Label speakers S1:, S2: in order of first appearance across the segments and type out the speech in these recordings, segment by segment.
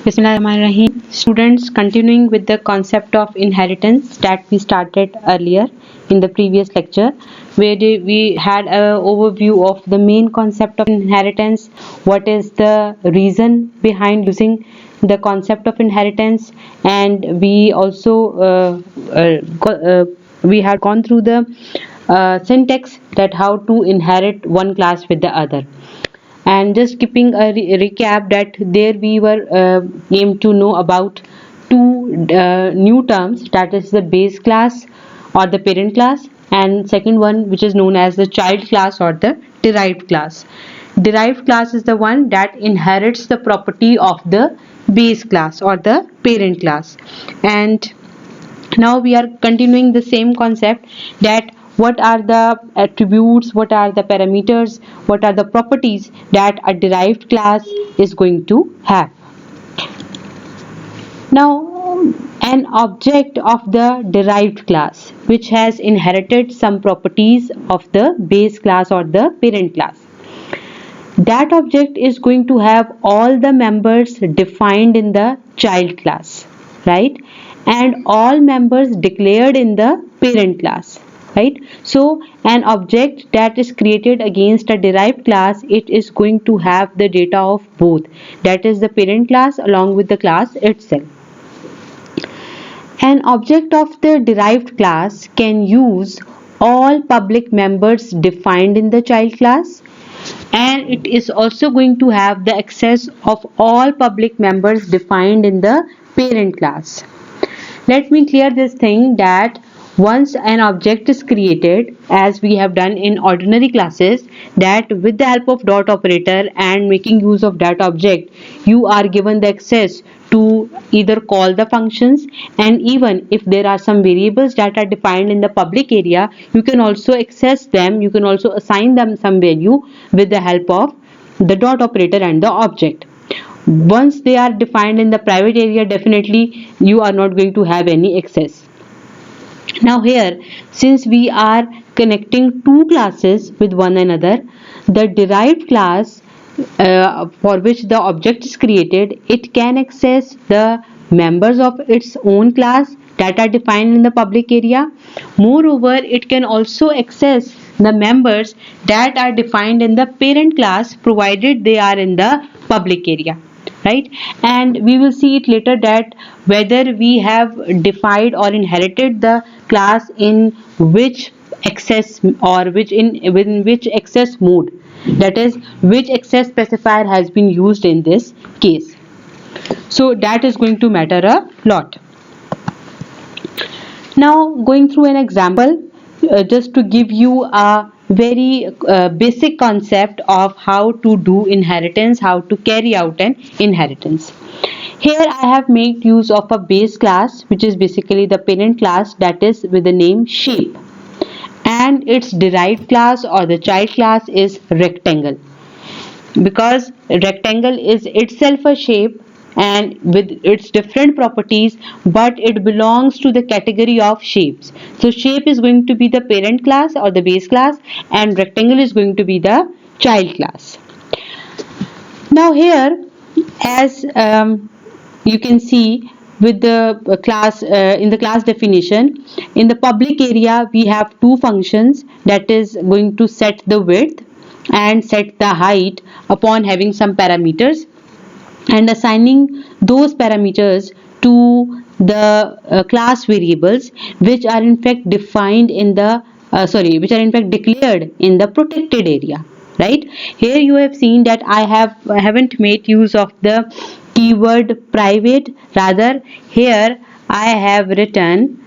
S1: Bismillahirrahmanirrahim. Students, continuing with the concept of inheritance that we started earlier in the previous lecture, where we had an overview of the main concept of inheritance, what is the reason behind using the concept of inheritance, and we also we had gone through the syntax that how to inherit one class with the other. And just keeping a recap that there we were aimed to know about two new terms, that is the base class or the parent class, and second one which is known as the child class or the derived class. Derived class is the one that inherits the property of the base class or the parent class. And now we are continuing the same concept, that what are the attributes, what are the parameters, what are the properties that a derived class is going to have. Now, an object of the derived class which has inherited some properties of the base class or the parent class, that object is going to have all the members defined in the child class, right, and all members declared in the parent class, right. So an object that is created against a derived class, it is going to have the data of both, that is the parent class along with the class itself. An object of the derived class can use all public members defined in the child class, and it is also going to have the access of all public members defined in the parent class. Let me clear this thing, that once an object is created, as we have done in ordinary classes, that with the help of dot operator and making use of that object, you are given the access to either call the functions, and even if there are some variables that are defined in the public area, you can also access them, you can also assign them some value with the help of the dot operator and the object. Once they are defined in the private area, definitely you are not going to have any access. Now here, since we are connecting two classes with one another, the derived class for which the object is created, it can access the members of its own class that are defined in the public area. Moreover, it can also access the members that are defined in the parent class, provided they are in the public area, right. And we will see it later that whether we have defined or inherited the class in which access or within which access mode, that is which access specifier has been used in this case. So that is going to matter a lot. Now going through an example, just to give you a very basic concept of how to do inheritance, how to carry out an inheritance. Here I have made use of a base class which is basically the parent class, that is with the name shape, and its derived class or the child class is rectangle, because rectangle is itself a shape and with its different properties, but it belongs to the category of shapes. So shape is going to be the parent class or the base class, and rectangle is going to be the child class. Now here, as you can see with the class in the class definition, in the public area we have two functions, that is going to set the width and set the height upon having some parameters, and assigning those parameters to the class variables which are in fact defined in the which are in fact declared in the protected area, right. Here you have seen that I haven't made use of the keyword private, rather here I have written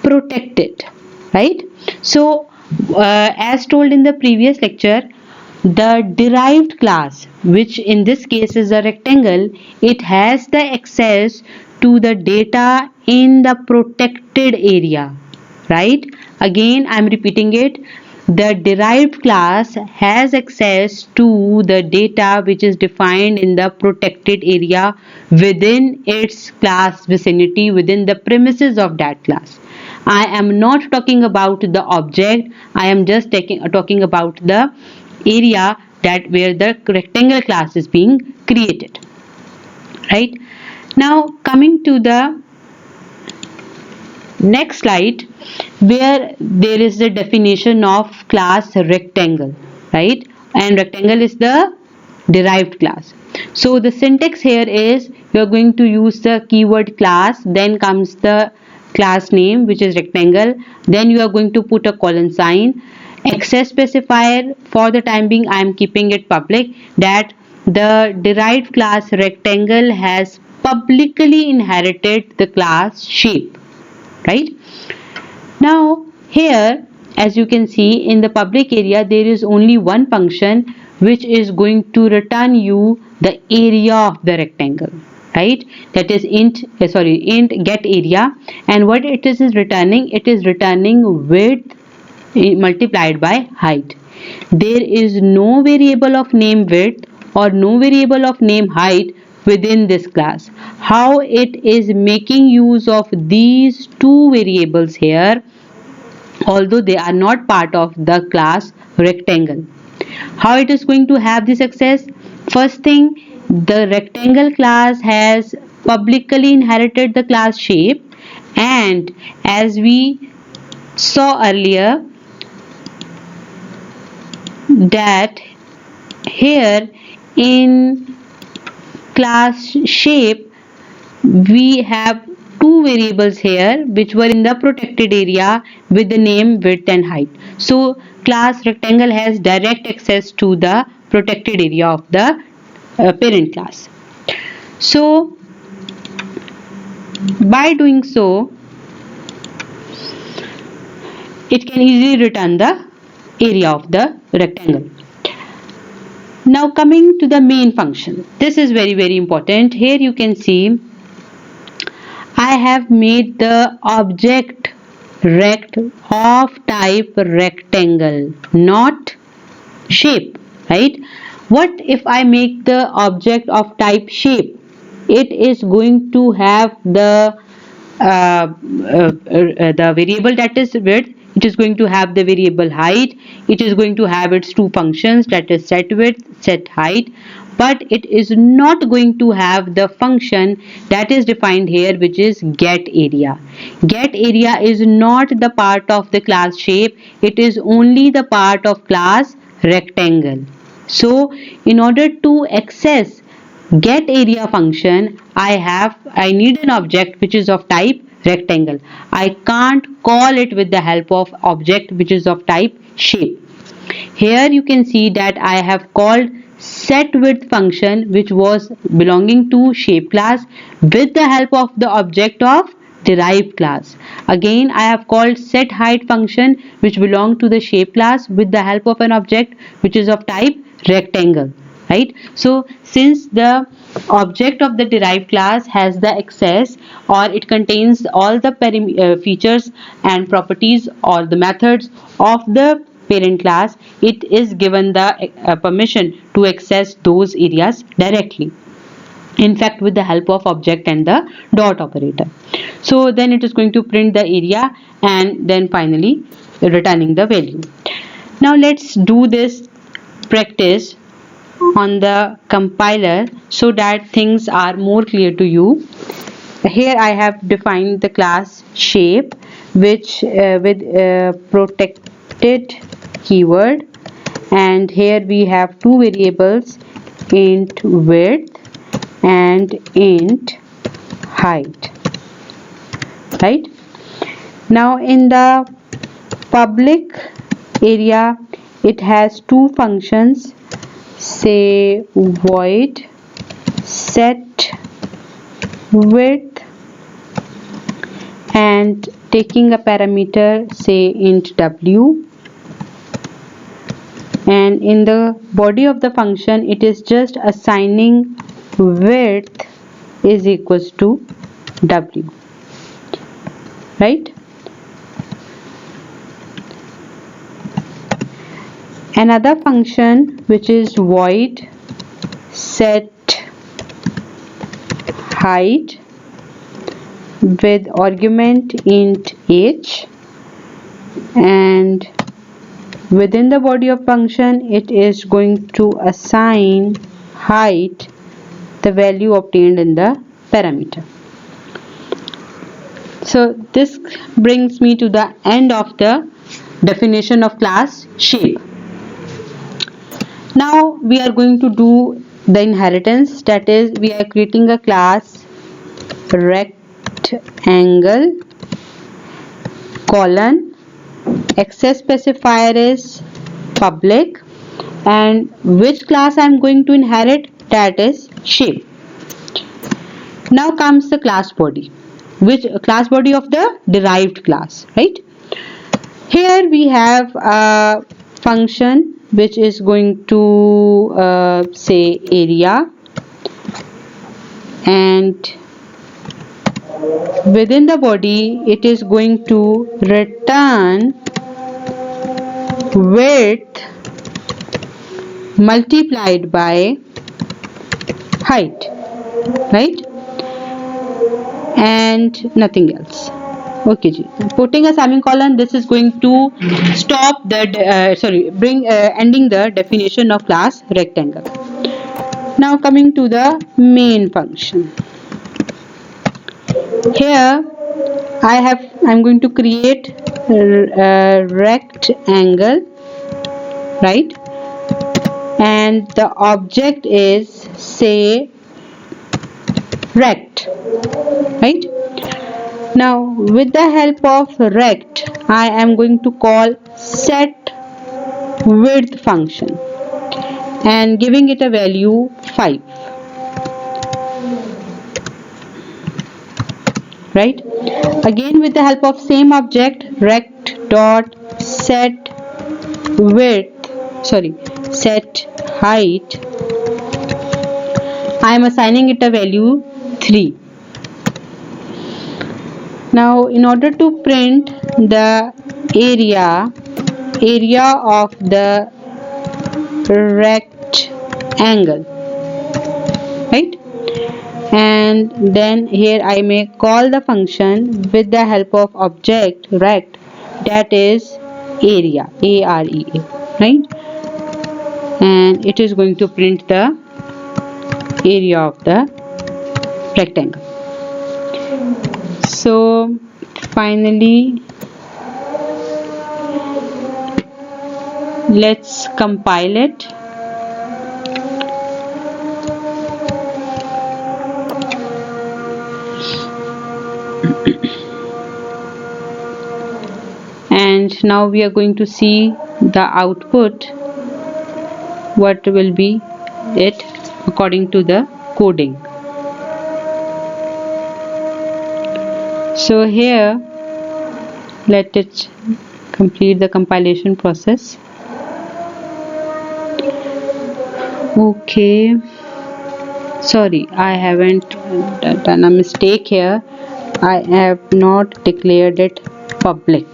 S1: protected, right. So as told in the previous lecture, the derived class, which in this case is a rectangle, it has the access to the data in the protected area, right. Again I am repeating it, the derived class has access to the data which is defined in the protected area within its class vicinity, within the premises of that class. I am not talking about the object, I am just talking about the area that where the rectangle class is being created, right? Now coming to the next slide, where there is the definition of class rectangle, right? And rectangle is the derived class. So the syntax here is you are going to use the keyword class, then comes the class name which is rectangle, then you are going to put a colon sign, access specifier. For the time being I am keeping it public, that the derived class rectangle has publicly inherited the class shape, right? Now here, as you can see, in the public area there is only one function which is going to return you the area of the rectangle, right? That is int get area. And what it is returning, it is returning width multiplied by height. There is no variable of name width or no variable of name height within this class. How it is making use of these two variables here, although they are not part of the class rectangle? How it is going to have this access? First thing, the rectangle class has publicly inherited the class shape, and as we saw earlier, that here in class shape we have two variables here which were in the protected area with the name width and height. So class rectangle has direct access to the protected area of the parent class. So by doing so, it can easily return the area of the rectangle. Now coming to the main function, this is very important. Here you can see I have made the object rect of type rectangle, not shape, right? What if I make the object of type shape? It is going to have the variable that is width, it is going to have the variable height, it is going to have its two functions, that is set width, set height, but it is not going to have the function that is defined here, which is get area. Get area is not the part of the class shape, it is only the part of class rectangle. So in order to access get area function, I need an object which is of type rectangle. I can't call it with the help of object which is of type shape. Here you can see that I have called set width function which was belonging to shape class with the help of the object of derived class. Again I have called set height function which belong to the shape class with the help of an object which is of type rectangle, right? So since the object of the derived class has the access, or it contains all the features and properties or the methods of the parent class, it is given the permission to access those areas directly, in fact with the help of object and the dot operator. So then it is going to print the area and then finally returning the value. Now let's do this practice on the compiler so that things are more clear to you. Here I have defined the class shape which with protected keyword, and here we have two variables, int width and int height, right? Now in the public area it has two functions, say void set width and taking a parameter say int w, and in the body of the function it is just assigning width is equals to w, right? Another function which is void set height with argument int h, and within the body of function it is going to assign height the value obtained in the parameter. So this brings me to the end of the definition of class shape. Now we are going to do the inheritance, that is we are creating a class rectangle colon, access specifier is public, and which class I am going to inherit, that is shape. Now comes the class body, which class body of the derived class, right? Here we have a function which is going to say area, and within the body it is going to return width multiplied by height, right? And nothing else. Okay ji. Putting a semicolon, this is going to stop the ending the definition of class rectangle. Now coming to the main function. Here I'm going to create a rectangle, right? And the object is say rect, right? Now with the help of rect I am going to call set width function and giving it a value 5, right? Again with the help of same object rect dot set height, I am assigning it a value 3. Now in order to print the area of the rectangle, right? And then here I may call the function with the help of object rect, that is area, area, right? And it is going to print the area of the rectangle. So finally let's compile it. And now we are going to see the output, what will be it according to the coding. So here let it complete the compilation process. Okay, sorry, I haven't done a mistake here. I have not declared it public.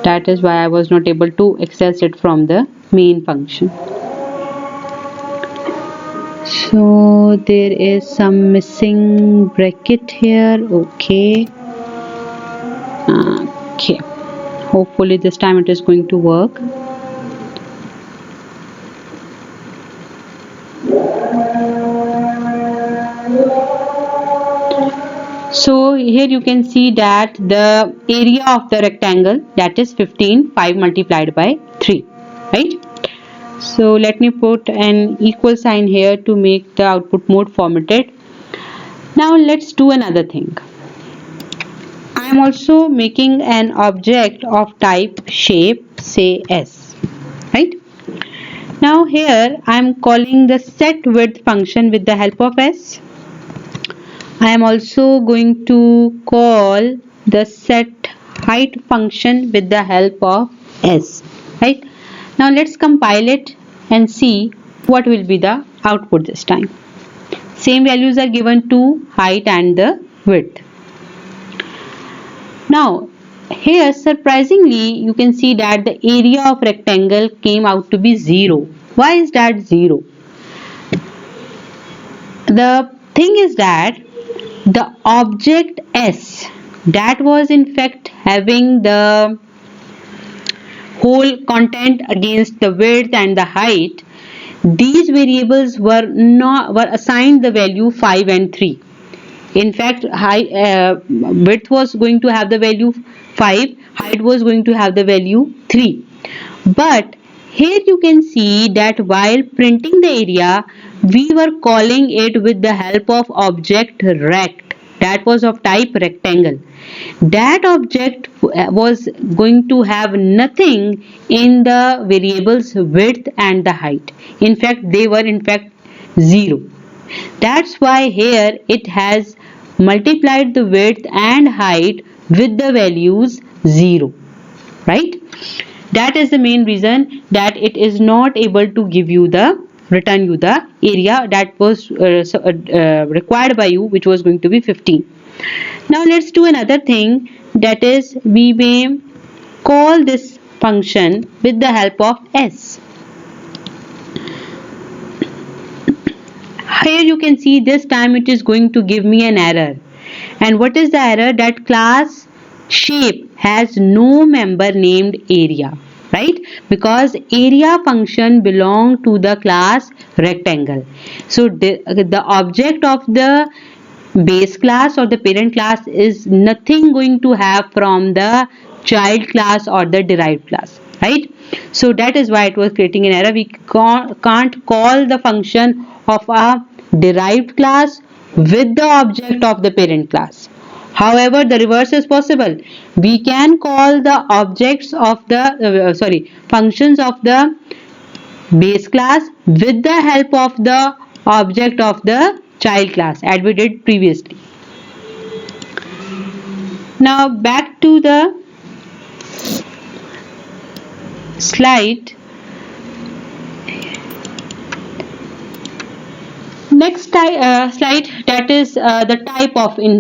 S1: That is why I was not able to access it from the main function. So there is some missing bracket here. Okay. Hopefully this time it is going to work. So here you can see that the area of the rectangle, that is 15, 5 multiplied by 3, right? So let me put an equal sign here to make the output mode formatted. Now let's do another thing. I am also making an object of type shape, say S, right? Now here I am calling the set width function with the help of S. I am also going to call the set height function with the help of S, right? Now let's compile it and see what will be the output this time. Same values are given to height and the width. Now here surprisingly you can see that the area of rectangle came out to be 0. Why is that 0? The thing is that the object S, that was in fact having the whole content against the width and the height, these variables were assigned the value 5 and 3. In fact, width was going to have the value 5, height was going to have the value 3. But here you can see that while printing the area, we were calling it with the help of object rect, that was of type rectangle. That object was going to have nothing in the variables width and the height. In fact, they were in fact 0. That's why here it has multiplied the width and height with the values 0, right? That is the main reason that it is not able to return you the area that was required by you, which was going to be 15. Now let's do another thing, that is we may call this function with the help of s. Here you can see this time it is going to give me an error. And what is the error? That class shape has no member named area, right? Because area function belong to the class rectangle. So the object of the base class or the parent class is nothing going to have from the child class or the derived class, right? So that is why it was creating an error. We can't call the function of a derived class with the object of the parent class. However, the reverse is possible. We can call the objects of the functions of the base class with the help of the object of the child class, as we did previously. Now back to the slide. Next slide, that is the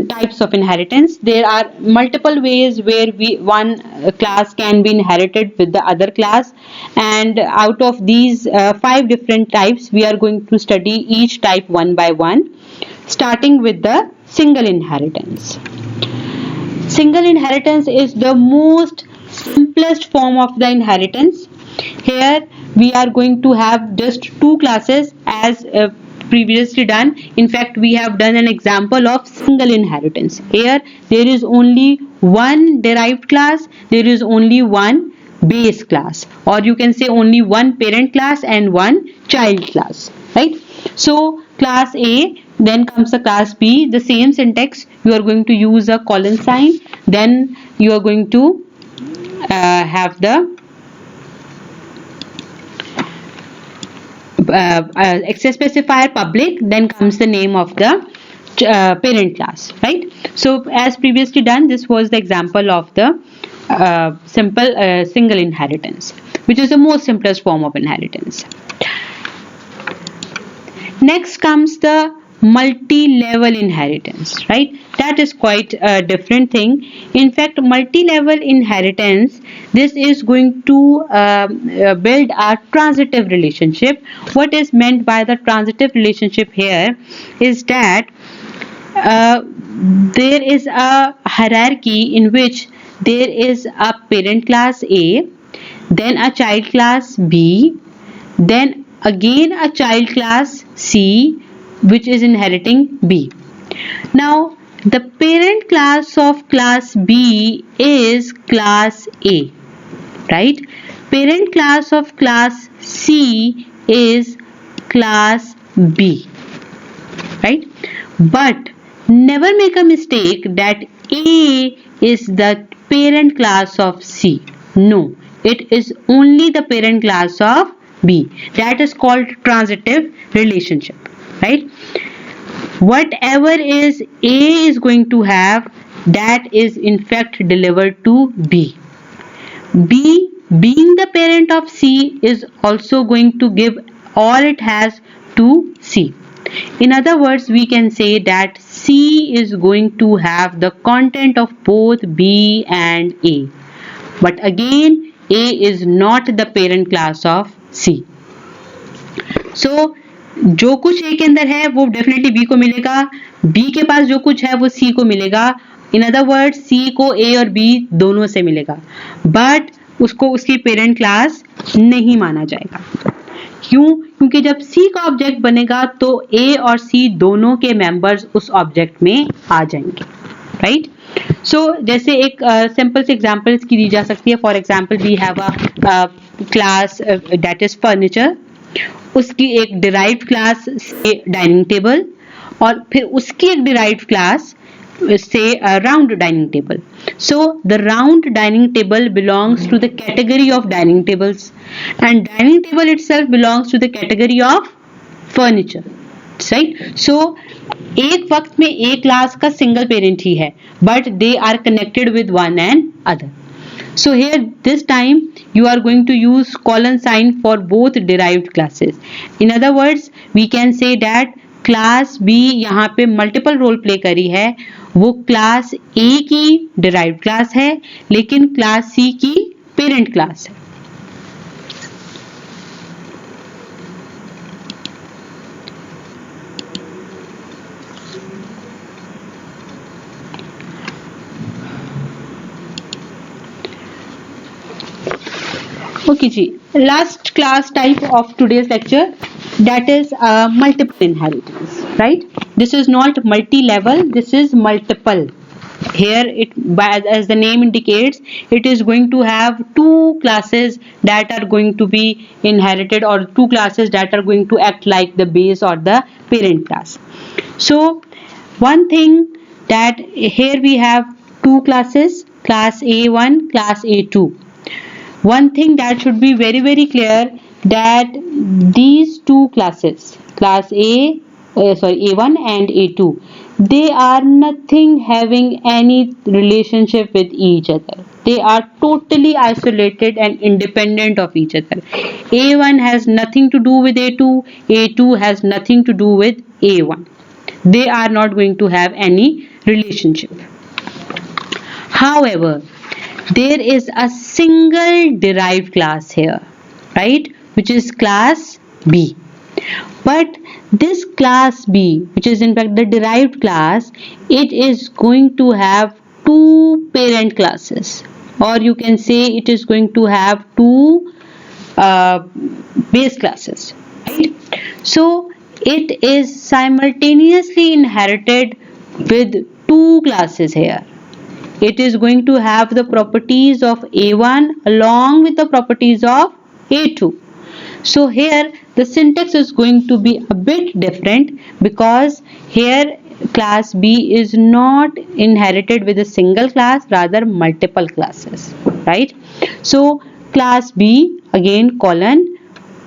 S1: types of inheritance. There are multiple ways where one class can be inherited with the other class, and out of these 5 different types, we are going to study each type one by one, starting with the single inheritance. Single inheritance is the most simplest form of the inheritance. Here we are going to have just 2 classes as previously done. In fact, we have done an example of single inheritance. Here there is only one derived class, there is only one base class, or you can say only one parent class and one child class, right? So class A, then comes the class B, the same syntax. You are going to use a colon sign, then you are going to have the access specifier public, then comes the name of the parent class, right? So as previously done, this was the example of the simple single inheritance, which is the most simplest form of inheritance. Next comes the multi-level inheritance, right? That is quite a different thing. In fact, multi-level inheritance, this is going to build a transitive relationship. What is meant by the transitive relationship here is that there is a hierarchy in which there is a parent class A, then a child class B, then again a child class C, which is inheriting B. Now the parent class of class B is class A, right? Parent class of class C is class B, right? But never make a mistake that A is the parent class of C. No, it is only the parent class of B. That is called transitive relationship, right? Whatever is A is going to have, that is in fact delivered to B. B, being the parent of C, is also going to give all it has to C. In other words, we can say that C is going to have the content of both B and A. But again, A is not the parent class of C. So जो कुछ A के अंदर है वो definitely B को मिलेगा, B के पास जो कुछ है वो C को मिलेगा. इन अदर वर्ड C को A और B दोनों से मिलेगा, बट उसको उसकी पेरेंट क्लास नहीं माना जाएगा. क्यों? क्योंकि जब C का ऑब्जेक्ट बनेगा तो A और C दोनों के मेंबर्स उस ऑब्जेक्ट में आ जाएंगे, राइट? सो जैसे एक सिंपल से एग्जांपल इसकी दी जा सकती है. For example we have a class that is furniture. उसकी एक डिराइव्ड क्लास से डाइनिंग टेबल, और फिर उसकी एक derived class say a round dining table. So the round dining table belongs to the category of dining tables, and dining table itself belongs to the category of furniture, right? So एक वक्त में एक class का single parent ही है, but they are connected with one and other. So here this time you are going to use colon sign for both derived classes. In other words, we can say that class B यहाँ पे multiple role play करी है. वो class ए की derived class है, लेकिन class C की parent class है. Okay ji, last class type of today's lecture, that is multiple inheritance, right? This is not multi-level, this is multiple. Here it, as the name indicates, it is going to have two classes that are going to be inherited, or two classes that are going to act like the base or the parent class. So one thing, that here we have two classes, class A1, class A2. One thing that should be very clear, that these two classes, class A1 and A2, they are nothing having any relationship with each other. They are totally isolated and independent of each other. A1 has nothing to do with A2, A2 has nothing to do with A1. They are not going to have any relationship. However, there is a single derived class here, right, which is class B. But this class B, which is in fact the derived class, it is going to have two parent classes, or you can say it is going to have two base classes, right? So it is simultaneously inherited with two classes here. It is going to have the properties of A1 along with the properties of A2. So here the syntax is going to be a bit different, because here class B is not inherited with a single class, rather multiple classes, right? So class B, again colon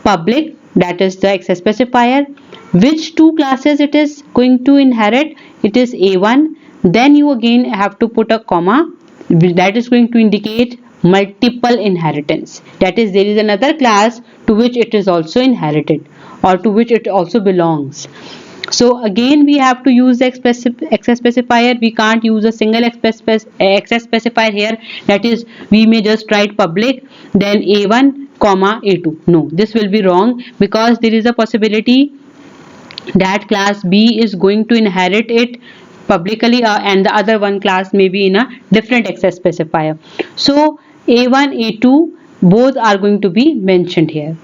S1: public, that is the access specifier. Which two classes it is going to inherit? It is A1. Then you again have to put a comma, that is going to indicate multiple inheritance. That is, there is another class to which it is also inherited, or to which it also belongs. So again we have to use the access specifier. We can't use a single access specifier here. That is, we may just write public, then A1 comma A2. No, this will be wrong, because there is a possibility that class B is going to inherit it publicly, and the other one class may be in a different access specifier. So A1, A2 both are going to be mentioned here.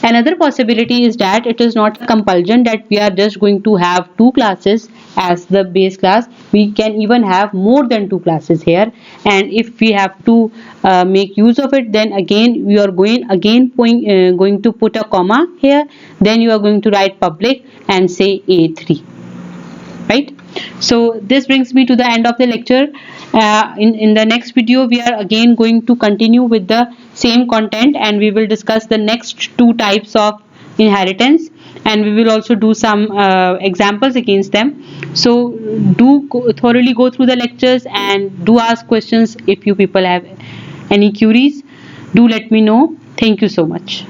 S1: Another possibility is that it is not a compulsion that we are just going to have two classes as the base class. We can even have more than two classes here, and if we have to make use of it, then again we are going to put a comma here, then you are going to write public and say A3, right? So this brings me to the end of the lecture. In the next video we are again going to continue with the same content, and we will discuss the next two types of inheritance, and we will also do some examples against them. So do thoroughly go through the lectures, and do ask questions if you people have any queries. Do let me know. Thank you so much.